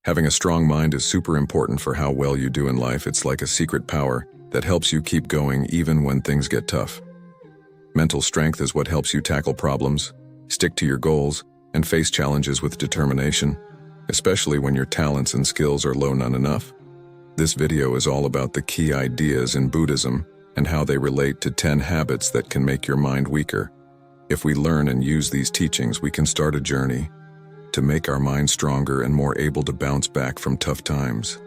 Having a strong mind is super important for how well you do in life. It's like a secret power that helps you keep going even when things get tough. Mental strength is what helps you tackle problems, stick to your goals, and face challenges with determination, especially when your talents and skills are low none enough. This video is all about the key ideas in Buddhism and how they relate to 10 habits that can make your mind weaker. If we learn and use these teachings, we can start a journey to make our mind stronger and more able to bounce back from tough times.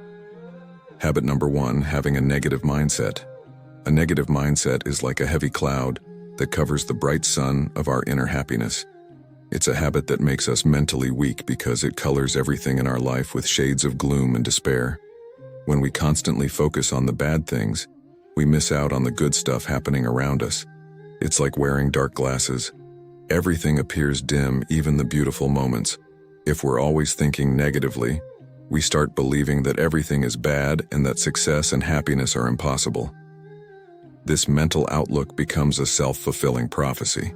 Habit number 1, having a negative mindset. A negative mindset is like a heavy cloud that covers the bright sun of our inner happiness. It's a habit that makes us mentally weak because it colors everything in our life with shades of gloom and despair. When we constantly focus on the bad things, we miss out on the good stuff happening around us. It's like wearing dark glasses. Everything appears dim, even the beautiful moments. If we're always thinking negatively, we start believing that everything is bad and that success and happiness are impossible. This mental outlook becomes a self-fulfilling prophecy.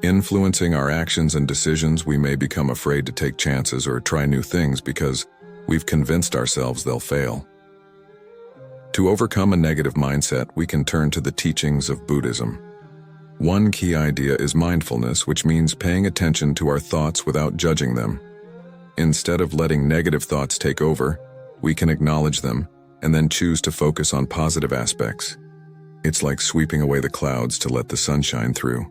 Influencing our actions and decisions, we may become afraid to take chances or try new things because we've convinced ourselves they'll fail. To overcome a negative mindset, we can turn to the teachings of Buddhism. One key idea is mindfulness, which means paying attention to our thoughts without judging them. Instead of letting negative thoughts take over, we can acknowledge them and then choose to focus on positive aspects. It's like sweeping away the clouds to let the sun shine through.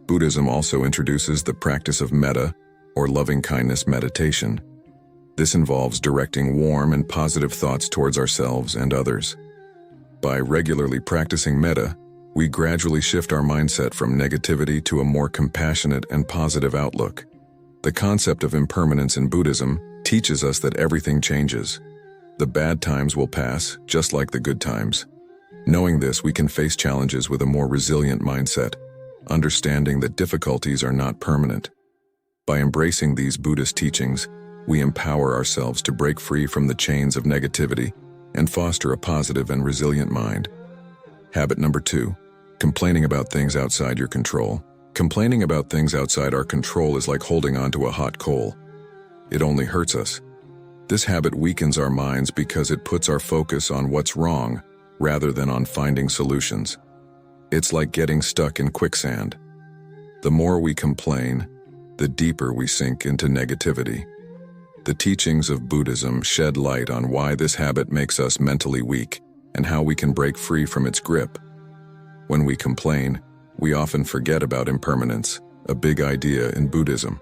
Buddhism also introduces the practice of metta, or loving-kindness meditation. This involves directing warm and positive thoughts towards ourselves and others. By regularly practicing metta, we gradually shift our mindset from negativity to a more compassionate and positive outlook. The concept of impermanence in Buddhism teaches us that everything changes. The bad times will pass, just like the good times. Knowing this, we can face challenges with a more resilient mindset, understanding that difficulties are not permanent. By embracing these Buddhist teachings, we empower ourselves to break free from the chains of negativity and foster a positive and resilient mind. Habit number 2, complaining about things outside your control. Complaining about things outside our control is like holding on to a hot coal. It only hurts us. This habit weakens our minds because it puts our focus on what's wrong rather than on finding solutions. It's like getting stuck in quicksand. The more we complain, the deeper we sink into negativity. The teachings of Buddhism shed light on why this habit makes us mentally weak and how we can break free from its grip. When we complain, we often forget about impermanence, a big idea in Buddhism.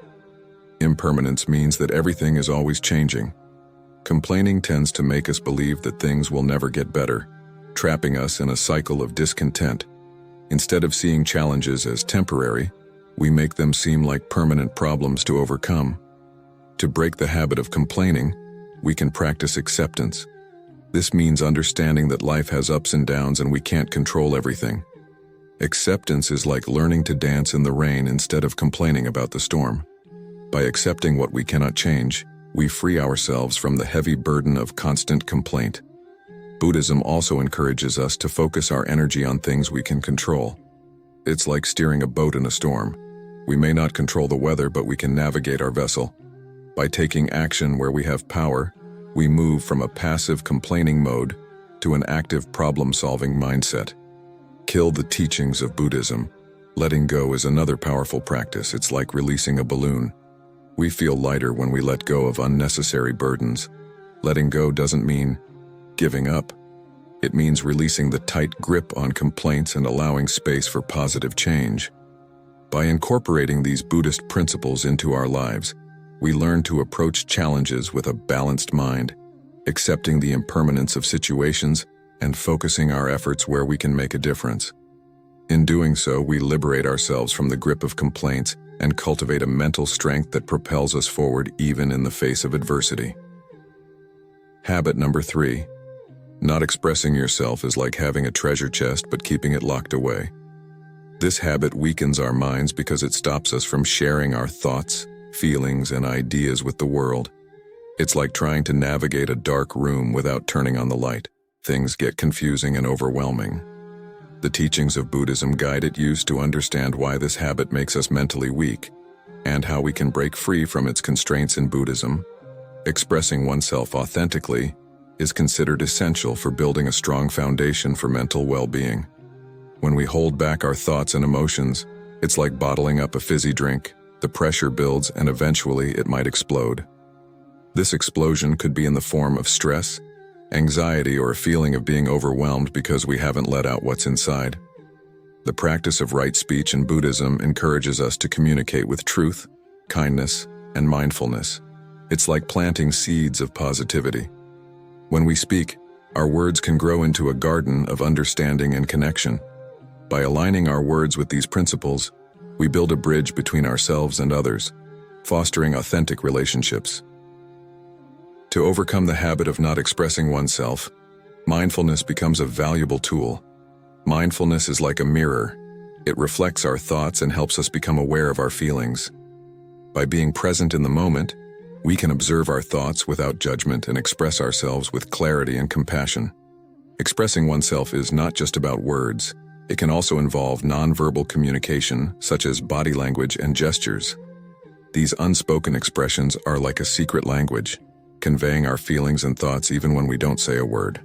Impermanence means that everything is always changing. Complaining tends to make us believe that things will never get better, trapping us in a cycle of discontent. Instead of seeing challenges as temporary, we make them seem like permanent problems to overcome. To break the habit of complaining, we can practice acceptance. This means understanding that life has ups and downs and we can't control everything. Acceptance is like learning to dance in the rain instead of complaining about the storm. By accepting what we cannot change, we free ourselves from the heavy burden of constant complaint. Buddhism also encourages us to focus our energy on things we can control. It's like steering a boat in a storm. We may not control the weather, but we can navigate our vessel. By taking action where we have power, we move from a passive complaining mode to an active problem-solving mindset. Kill the teachings of Buddhism. Letting go is another powerful practice. It's like releasing a balloon. We feel lighter when we let go of unnecessary burdens. Letting go doesn't mean giving up. It means releasing the tight grip on complaints and allowing space for positive change. By incorporating these Buddhist principles into our lives, we learn to approach challenges with a balanced mind, accepting the impermanence of situations and focusing our efforts where we can make a difference. In doing so, we liberate ourselves from the grip of complaints and cultivate a mental strength that propels us forward even in the face of adversity. Habit number 3. Not expressing yourself is like having a treasure chest but keeping it locked away. This habit weakens our minds because it stops us from sharing our thoughts, feelings, and ideas with the world. It's like trying to navigate a dark room without turning on the light. Things get confusing and overwhelming. The teachings of Buddhism guide us to understand why this habit makes us mentally weak and how we can break free from its constraints in Buddhism. Expressing oneself authentically is considered essential for building a strong foundation for mental well-being. When we hold back our thoughts and emotions, it's like bottling up a fizzy drink. The pressure builds and eventually it might explode. This explosion could be in the form of stress, anxiety, or a feeling of being overwhelmed because we haven't let out what's inside. The practice of right speech in Buddhism encourages us to communicate with truth, kindness, and mindfulness. It's like planting seeds of positivity. When we speak, our words can grow into a garden of understanding and connection. By aligning our words with these principles, we build a bridge between ourselves and others, fostering authentic relationships. To overcome the habit of not expressing oneself, mindfulness becomes a valuable tool. Mindfulness is like a mirror. It reflects our thoughts and helps us become aware of our feelings. By being present in the moment, we can observe our thoughts without judgment and express ourselves with clarity and compassion. Expressing oneself is not just about words. It can also involve nonverbal communication, such as body language and gestures. These unspoken expressions are like a secret language, conveying our feelings and thoughts even when we don't say a word.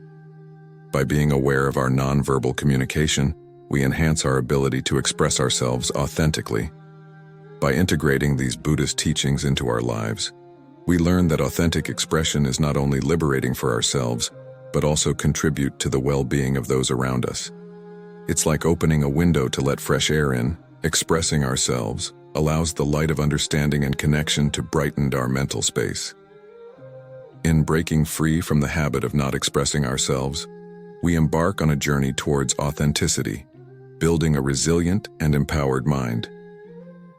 By being aware of our nonverbal communication, we enhance our ability to express ourselves authentically. By integrating these Buddhist teachings into our lives, we learn that authentic expression is not only liberating for ourselves, but also contribute to the well-being of those around us. It's like opening a window to let fresh air in. Expressing ourselves allows the light of understanding and connection to brighten our mental space. In breaking free from the habit of not expressing ourselves, we embark on a journey towards authenticity, building a resilient and empowered mind.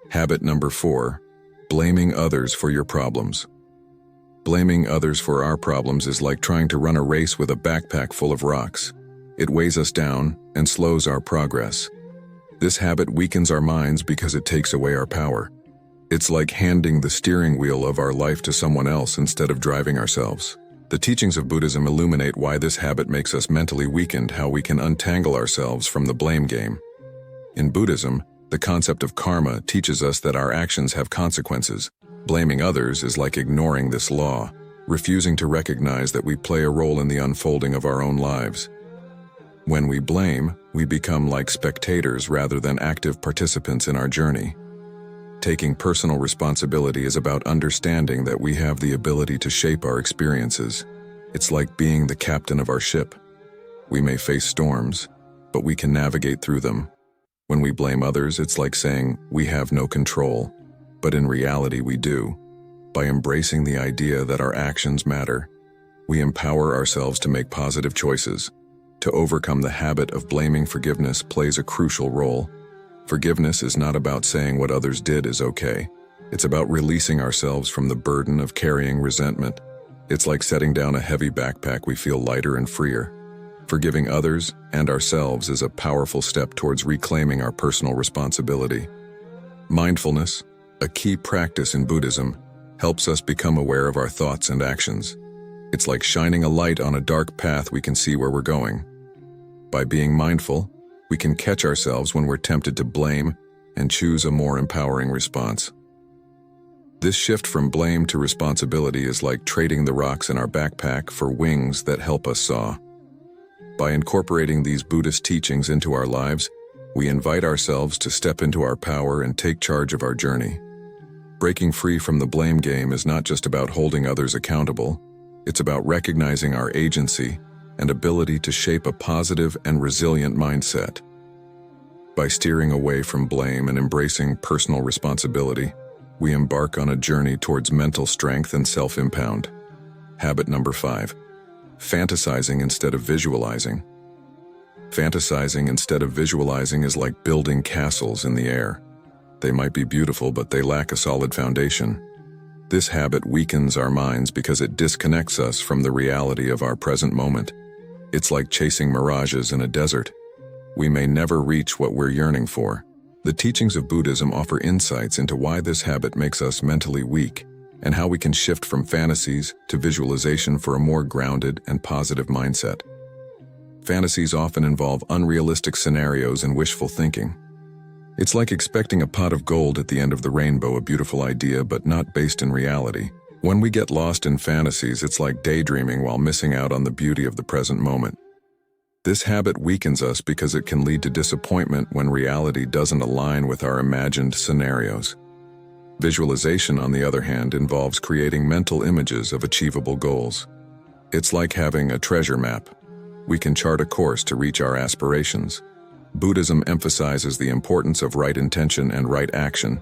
Habit number 4, blaming others for your problems. Blaming others for our problems is like trying to run a race with a backpack full of rocks. It weighs us down and slows our progress. This habit weakens our minds because it takes away our power. It's like handing the steering wheel of our life to someone else instead of driving ourselves. The teachings of Buddhism illuminate why this habit makes us mentally weakened, how we can untangle ourselves from the blame game. In Buddhism, the concept of karma teaches us that our actions have consequences. Blaming others is like ignoring this law, refusing to recognize that we play a role in the unfolding of our own lives. When we blame, we become like spectators rather than active participants in our journey. Taking personal responsibility is about understanding that we have the ability to shape our experiences. It's like being the captain of our ship. We may face storms, but we can navigate through them. When we blame others, it's like saying we have no control, but in reality we do. By embracing the idea that our actions matter, we empower ourselves to make positive choices. To overcome the habit of blaming, forgiveness plays a crucial role. Forgiveness is not about saying what others did is okay. It's about releasing ourselves from the burden of carrying resentment. It's like setting down a heavy backpack. We feel lighter and freer. Forgiving others and ourselves is a powerful step towards reclaiming our personal responsibility. Mindfulness, a key practice in Buddhism, helps us become aware of our thoughts and actions. It's like shining a light on a dark path. We can see where we're going. By being mindful, we can catch ourselves when we're tempted to blame and choose a more empowering response. This shift from blame to responsibility is like trading the rocks in our backpack for wings that help us soar. By incorporating these Buddhist teachings into our lives, we invite ourselves to step into our power and take charge of our journey. Breaking free from the blame game is not just about holding others accountable. It's about recognizing our agency and ability to shape a positive and resilient mindset. By steering away from blame and embracing personal responsibility, we embark on a journey towards mental strength and self-empowerment. Habit number 5, fantasizing instead of visualizing. Fantasizing instead of visualizing is like building castles in the air. They might be beautiful, but they lack a solid foundation. This habit weakens our minds because it disconnects us from the reality of our present moment. It's like chasing mirages in a desert. We may never reach what we're yearning for. The teachings of Buddhism offer insights into why this habit makes us mentally weak and how we can shift from fantasies to visualization for a more grounded and positive mindset. Fantasies often involve unrealistic scenarios and wishful thinking. It's like expecting a pot of gold at the end of the rainbow, a beautiful idea but not based in reality. When we get lost in fantasies, it's like daydreaming while missing out on the beauty of the present moment. This habit weakens us because it can lead to disappointment when reality doesn't align with our imagined scenarios. Visualization, on the other hand, involves creating mental images of achievable goals. It's like having a treasure map. We can chart a course to reach our aspirations. Buddhism emphasizes the importance of right intention and right action,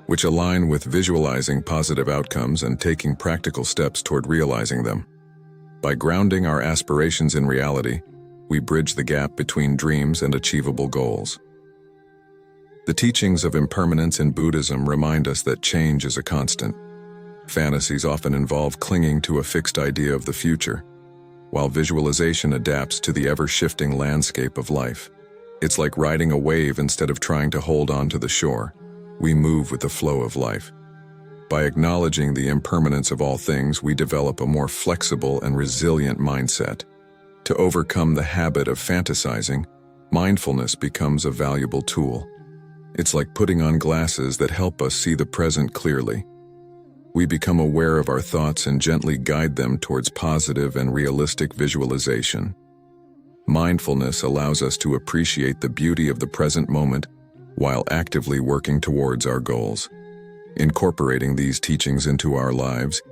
which align with visualizing positive outcomes and taking practical steps toward realizing them. By grounding our aspirations in reality, we bridge the gap between dreams and achievable goals. The teachings of impermanence in Buddhism remind us that change is a constant. Fantasies often involve clinging to a fixed idea of the future, while visualization adapts to the ever-shifting landscape of life. It's like riding a wave instead of trying to hold on to the shore. We move with the flow of life. By acknowledging the impermanence of all things, we develop a more flexible and resilient mindset. To overcome the habit of fantasizing, mindfulness becomes a valuable tool. It's like putting on glasses that help us see the present clearly. We become aware of our thoughts and gently guide them towards positive and realistic visualization. Mindfulness allows us to appreciate the beauty of the present moment while actively working towards our goals. Incorporating these teachings into our lives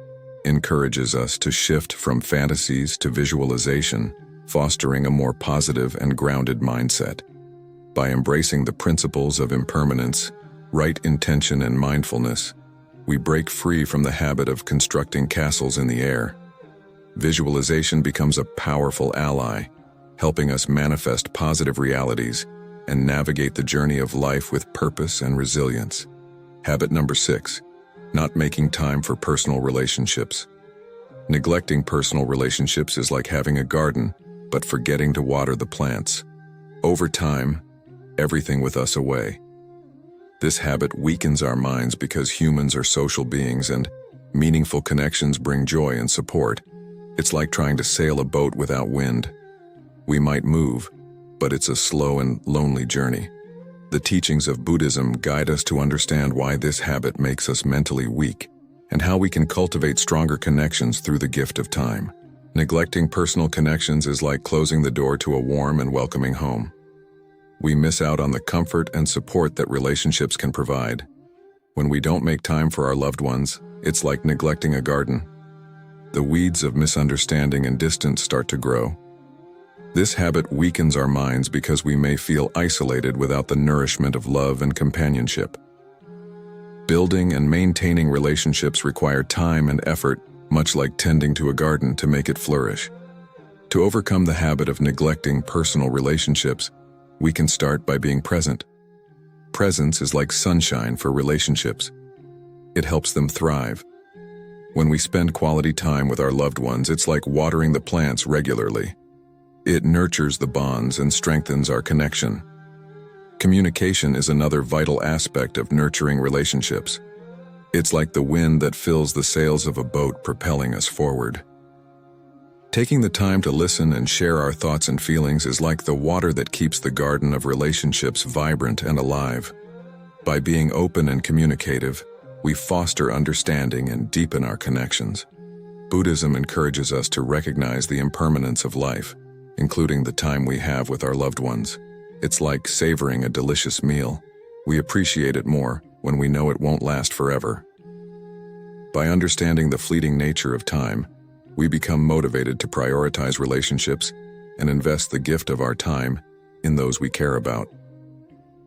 encourages us to shift from fantasies to visualization, fostering a more positive and grounded mindset. By embracing the principles of impermanence, right intention, and mindfulness, we break free from the habit of constructing castles in the air. Visualization becomes a powerful ally, helping us manifest positive realities and navigate the journey of life with purpose and resilience. Habit number 6, not making time for personal relationships. Neglecting personal relationships is like having a garden, but forgetting to water the plants. Over time, everything with us away. This habit weakens our minds because humans are social beings and meaningful connections bring joy and support. It's like trying to sail a boat without wind. We might move, but it's a slow and lonely journey. The teachings of Buddhism guide us to understand why this habit makes us mentally weak and how we can cultivate stronger connections through the gift of time. Neglecting personal connections is like closing the door to a warm and welcoming home. We miss out on the comfort and support that relationships can provide. When we don't make time for our loved ones, it's like neglecting a garden. The weeds of misunderstanding and distance start to grow. This habit weakens our minds because we may feel isolated without the nourishment of love and companionship. Building and maintaining relationships require time and effort, much like tending to a garden, to make it flourish. To overcome the habit of neglecting personal relationships, we can start by being present. Presence is like sunshine for relationships. It helps them thrive. When we spend quality time with our loved ones, it's like watering the plants regularly. It nurtures the bonds and strengthens our connection. Communication is another vital aspect of nurturing relationships. It's like the wind that fills the sails of a boat, propelling us forward. Taking the time to listen and share our thoughts and feelings is like the water that keeps the garden of relationships vibrant and alive. By being open and communicative, we foster understanding and deepen our connections. Buddhism encourages us to recognize the impermanence of life, including the time we have with our loved ones. It's like savoring a delicious meal. We appreciate it more when we know it won't last forever. By understanding the fleeting nature of time, we become motivated to prioritize relationships and invest the gift of our time in those we care about.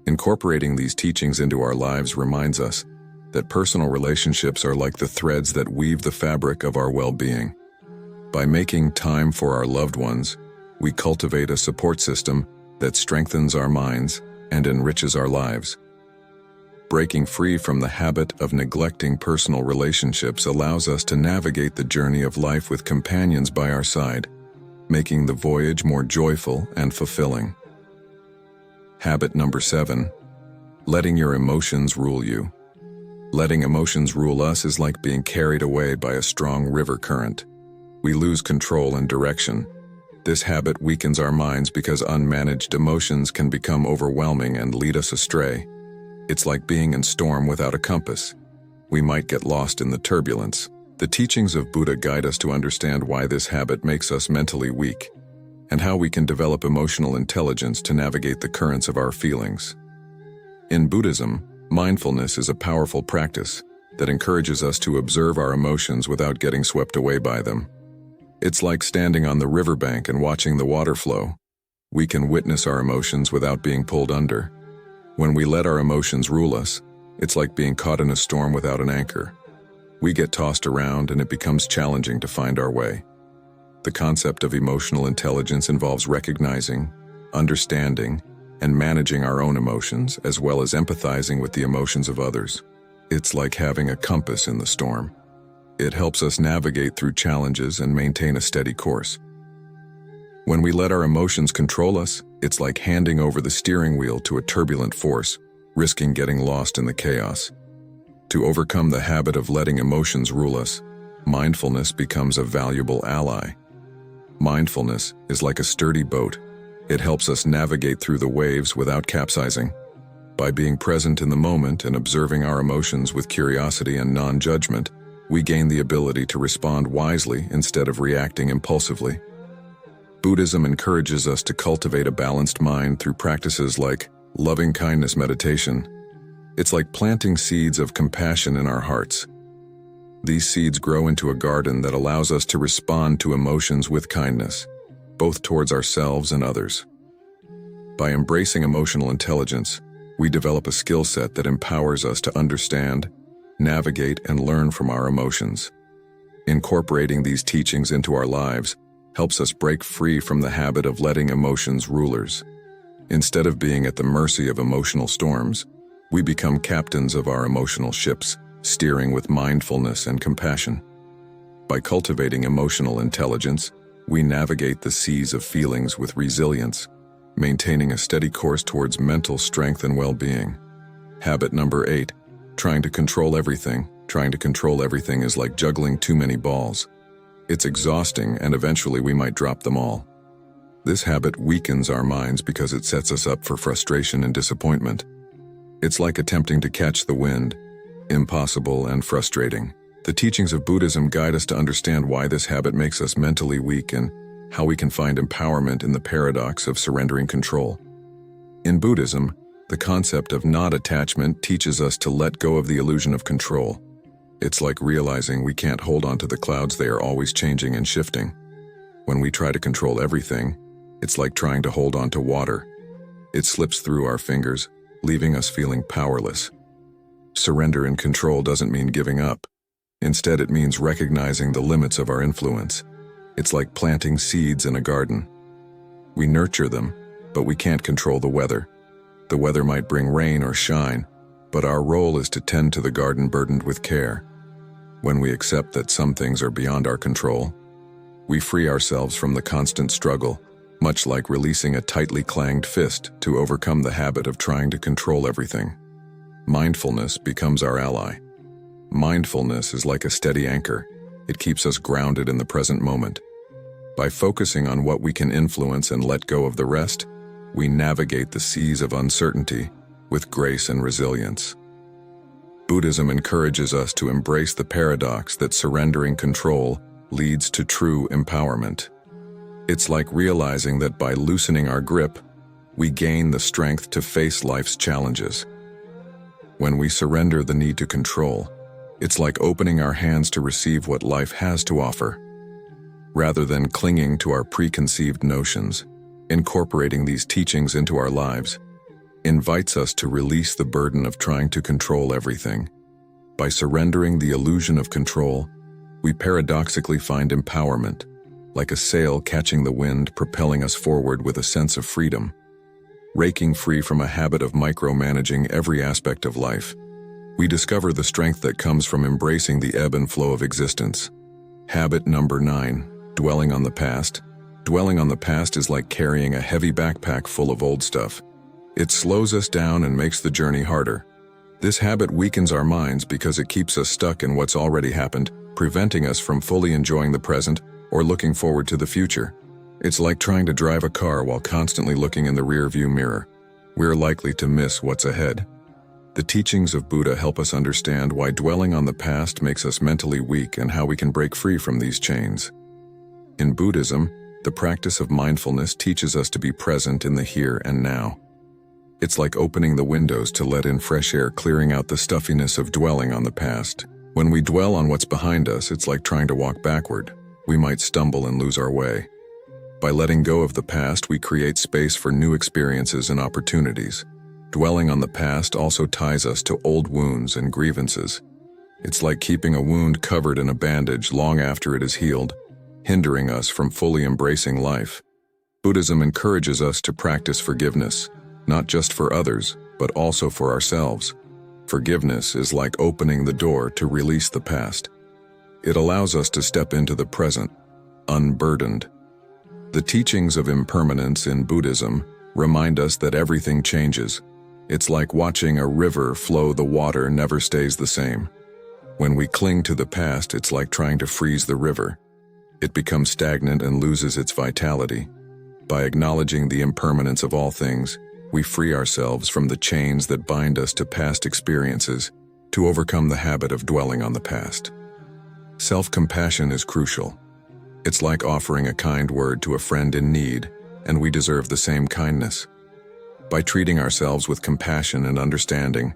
Incorporating these teachings into our lives reminds us that personal relationships are like the threads that weave the fabric of our well-being. By making time for our loved ones, we cultivate a support system that strengthens our minds and enriches our lives. Breaking free from the habit of neglecting personal relationships allows us to navigate the journey of life with companions by our side, making the voyage more joyful and fulfilling. Habit number 7, letting your emotions rule you. Letting emotions rule us is like being carried away by a strong river current. We lose control and direction. This habit weakens our minds because unmanaged emotions can become overwhelming and lead us astray. It's like being in storm without a compass. We might get lost in the turbulence. The teachings of Buddha guide us to understand why this habit makes us mentally weak, and how we can develop emotional intelligence to navigate the currents of our feelings. In Buddhism, mindfulness is a powerful practice that encourages us to observe our emotions without getting swept away by them. It's like standing on the riverbank and watching the water flow. We can witness our emotions without being pulled under. When we let our emotions rule us, it's like being caught in a storm without an anchor. We get tossed around and it becomes challenging to find our way. The concept of emotional intelligence involves recognizing, understanding, and managing our own emotions, as well as empathizing with the emotions of others. It's like having a compass in the storm. It helps us navigate through challenges and maintain a steady course. When we let our emotions control us, it's like handing over the steering wheel to a turbulent force, risking getting lost in the chaos. To overcome the habit of letting emotions rule us, mindfulness becomes a valuable ally. Mindfulness is like a sturdy boat. It helps us navigate through the waves without capsizing. By being present in the moment and observing our emotions with curiosity and non-judgment, we gain the ability to respond wisely instead of reacting impulsively. Buddhism encourages us to cultivate a balanced mind through practices like loving-kindness meditation. It's like planting seeds of compassion in our hearts. These seeds grow into a garden that allows us to respond to emotions with kindness, both towards ourselves and others. By embracing emotional intelligence, we develop a skill set that empowers us to understand, navigate, and learn from our emotions. Incorporating these teachings into our lives helps us break free from the habit of letting emotions rulers. Instead of being at the mercy of emotional storms, we become captains of our emotional ships, steering with mindfulness and compassion. By cultivating emotional intelligence, we navigate the seas of feelings with resilience, maintaining a steady course towards mental strength and well-being. Habit number 8, trying to control everything. Trying to control everything is like juggling too many balls. It's exhausting, and eventually we might drop them all. This habit weakens our minds because it sets us up for frustration and disappointment. It's like attempting to catch the wind, impossible and frustrating. The teachings of Buddhism guide us to understand why this habit makes us mentally weak and how we can find empowerment in the paradox of surrendering control. In Buddhism, the concept of non-attachment teaches us to let go of the illusion of control. It's like realizing we can't hold on to the clouds; they are always changing and shifting. When we try to control everything, it's like trying to hold on to water. It slips through our fingers, leaving us feeling powerless. Surrender and control doesn't mean giving up. Instead, it means recognizing the limits of our influence. It's like planting seeds in a garden. We nurture them, but we can't control the weather. The weather might bring rain or shine, but our role is to tend to the garden burdened with care. When we accept that some things are beyond our control, we free ourselves from the constant struggle, much like releasing a tightly clanged fist to overcome the habit of trying to control everything. Mindfulness becomes our ally. Mindfulness is like a steady anchor. It keeps us grounded in the present moment. By focusing on what we can influence and let go of the rest, we navigate the seas of uncertainty with grace and resilience. Buddhism encourages us to embrace the paradox that surrendering control leads to true empowerment. It's like realizing that by loosening our grip, we gain the strength to face life's challenges. When we surrender the need to control, it's like opening our hands to receive what life has to offer. Rather than clinging to our preconceived notions, incorporating these teachings into our lives invites us to release the burden of trying to control everything. By surrendering the illusion of control, we paradoxically find empowerment, like a sail catching the wind, propelling us forward with a sense of freedom. Breaking free from a habit of micromanaging every aspect of life, we discover the strength that comes from embracing the ebb and flow of existence. Habit number 9, dwelling on the past. Dwelling on the past is like carrying a heavy backpack full of old stuff. It slows us down and makes the journey harder. This habit weakens our minds because it keeps us stuck in what's already happened, preventing us from fully enjoying the present or looking forward to the future. It's like trying to drive a car while constantly looking in the rear-view mirror. We're likely to miss what's ahead. The teachings of Buddha help us understand why dwelling on the past makes us mentally weak and how we can break free from these chains. In Buddhism, the practice of mindfulness teaches us to be present in the here and now. It's like opening the windows to let in fresh air, clearing out the stuffiness of dwelling on the past. When we dwell on what's behind us, it's like trying to walk backward. We might stumble and lose our way. By letting go of the past, we create space for new experiences and opportunities. Dwelling on the past also ties us to old wounds and grievances. It's like keeping a wound covered in a bandage long after it is healed, hindering us from fully embracing life. Buddhism encourages us to practice forgiveness, not just for others, but also for ourselves. Forgiveness is like opening the door to release the past. It allows us to step into the present, unburdened. The teachings of impermanence in Buddhism remind us that everything changes. It's like watching a river flow. The water never stays the same. When we cling to the past, it's like trying to freeze the river. It becomes stagnant and loses its vitality. By acknowledging the impermanence of all things, we free ourselves from the chains that bind us to past experiences to overcome the habit of dwelling on the past. Self-compassion is crucial. It's like offering a kind word to a friend in need, and we deserve the same kindness. By treating ourselves with compassion and understanding,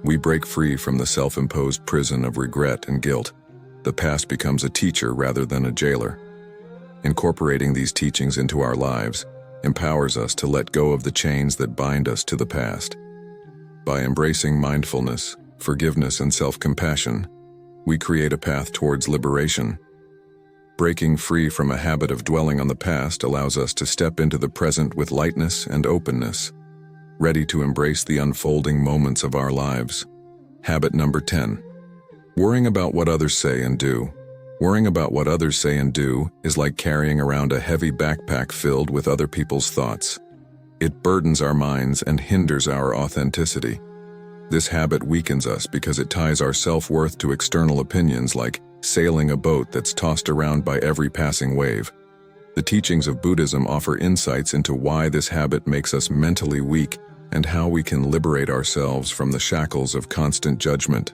we break free from the self-imposed prison of regret and guilt. The past becomes a teacher rather than a jailer. Incorporating these teachings into our lives empowers us to let go of the chains that bind us to the past. By embracing mindfulness, forgiveness, and self-compassion, we create a path towards liberation. Breaking free from a habit of dwelling on the past allows us to step into the present with lightness and openness, ready to embrace the unfolding moments of our lives. Habit number 10. Worrying about what others say and do. Worrying about what others say and do is like carrying around a heavy backpack filled with other people's thoughts. It burdens our minds and hinders our authenticity. This habit weakens us because it ties our self-worth to external opinions, like sailing a boat that's tossed around by every passing wave. The teachings of Buddhism offer insights into why this habit makes us mentally weak and how we can liberate ourselves from the shackles of constant judgment.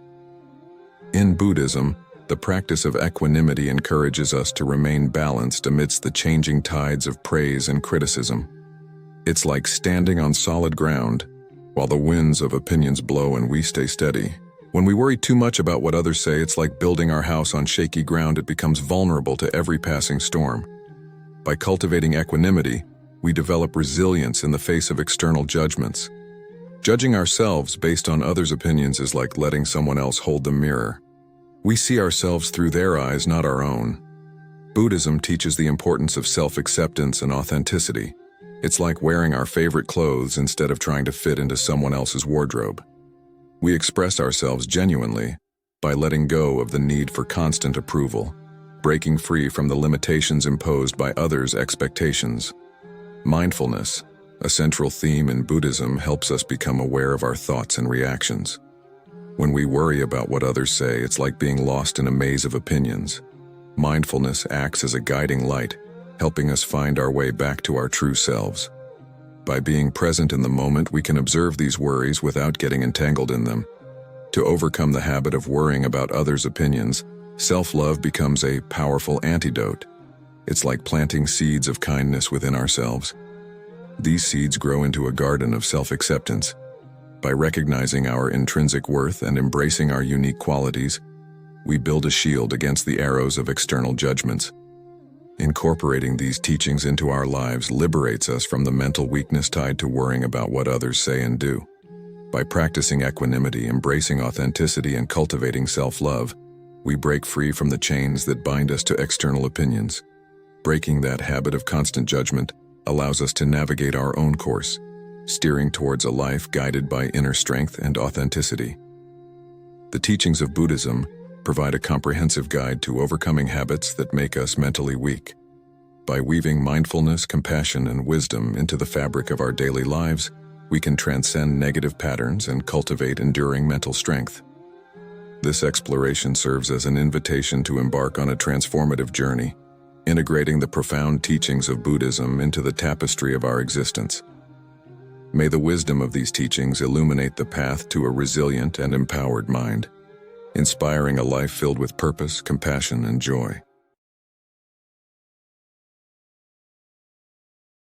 In Buddhism, the practice of equanimity encourages us to remain balanced amidst the changing tides of praise and criticism. It's like standing on solid ground while the winds of opinions blow and we stay steady. When we worry too much about what others say, it's like building our house on shaky ground. It becomes vulnerable to every passing storm. By cultivating equanimity, we develop resilience in the face of external judgments. Judging ourselves based on others' opinions is like letting someone else hold the mirror. We see ourselves through their eyes, not our own. Buddhism teaches the importance of self-acceptance and authenticity. It's like wearing our favorite clothes instead of trying to fit into someone else's wardrobe. We express ourselves genuinely by letting go of the need for constant approval, breaking free from the limitations imposed by others' expectations. Mindfulness, a central theme in Buddhism, helps us become aware of our thoughts and reactions. When we worry about what others say, it's like being lost in a maze of opinions. Mindfulness acts as a guiding light, helping us find our way back to our true selves. By being present in the moment, we can observe these worries without getting entangled in them. To overcome the habit of worrying about others' opinions, self-love becomes a powerful antidote. It's like planting seeds of kindness within ourselves. These seeds grow into a garden of self-acceptance. By recognizing our intrinsic worth and embracing our unique qualities, we build a shield against the arrows of external judgments. Incorporating these teachings into our lives liberates us from the mental weakness tied to worrying about what others say and do. By practicing equanimity, embracing authenticity, and cultivating self-love, we break free from the chains that bind us to external opinions. Breaking that habit of constant judgment allows us to navigate our own course, steering towards a life guided by inner strength and authenticity. The teachings of Buddhism provide a comprehensive guide to overcoming habits that make us mentally weak. By weaving mindfulness, compassion, and wisdom into the fabric of our daily lives, we can transcend negative patterns and cultivate enduring mental strength. This exploration serves as an invitation to embark on a transformative journey, integrating the profound teachings of Buddhism into the tapestry of our existence. May the wisdom of these teachings illuminate the path to a resilient and empowered mind, inspiring a life filled with purpose, compassion, and joy.